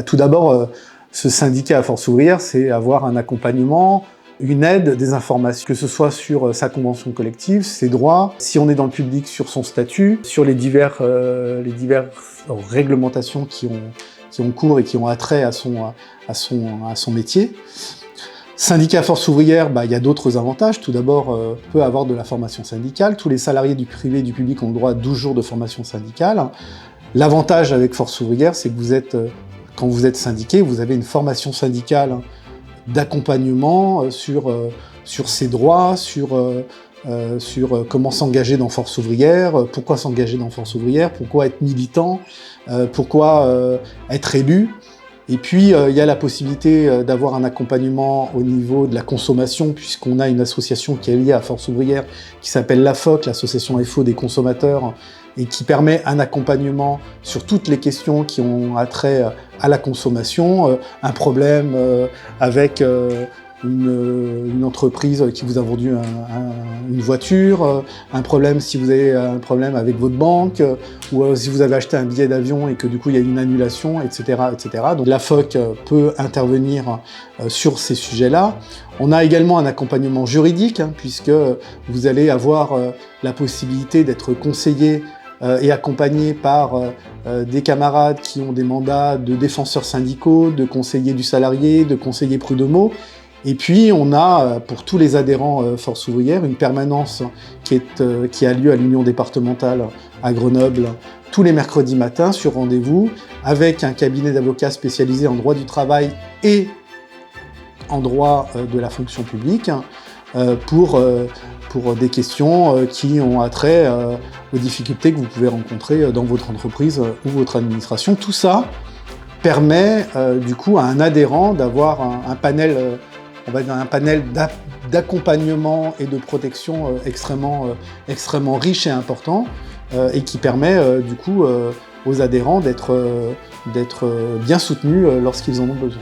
Tout d'abord, se syndiquer à Force ouvrière, c'est avoir un accompagnement, une aide, des informations, que ce soit sur sa convention collective, ses droits, si on est dans le public, sur son statut, sur les diverses réglementations qui ont cours et qui ont attrait à son métier. Syndiquer à Force ouvrière, il y a d'autres avantages. Tout d'abord, on peut avoir de la formation syndicale. Tous les salariés du privé et du public ont le droit à 12 jours de formation syndicale. L'avantage avec Force ouvrière, c'est que quand vous êtes syndiqué, vous avez une formation syndicale d'accompagnement sur ses droits, sur comment s'engager dans Force ouvrière, pourquoi s'engager dans Force ouvrière, pourquoi être militant, pourquoi être élu. Et puis, il y a la possibilité d'avoir un accompagnement au niveau de la consommation, puisqu'on a une association qui est liée à Force ouvrière, qui s'appelle l'AFOC, l'association FO des consommateurs, et qui permet un accompagnement sur toutes les questions qui ont attrait à la consommation, un problème avec une entreprise qui vous a vendu une voiture, un problème si vous avez un problème avec votre banque, ou si vous avez acheté un billet d'avion et que du coup il y a une annulation, etc., etc. Donc l'AFOC peut intervenir sur ces sujets-là. On a également un accompagnement juridique, puisque vous allez avoir la possibilité d'être conseillé et accompagné par des camarades qui ont des mandats de défenseurs syndicaux, de conseillers du salarié, de conseillers prud'homaux. Et puis, on a, pour tous les adhérents Force ouvrière, une permanence qui a lieu à l'Union départementale à Grenoble tous les mercredis matins sur rendez-vous, avec un cabinet d'avocats spécialisé en droit du travail et en droit de la fonction publique, pour des questions qui ont attrait aux difficultés que vous pouvez rencontrer dans votre entreprise ou votre administration. Tout ça permet du coup à un adhérent d'avoir un panel d'accompagnement et de protection extrêmement riche et important, et qui permet du coup aux adhérents d'être bien soutenus lorsqu'ils en ont besoin.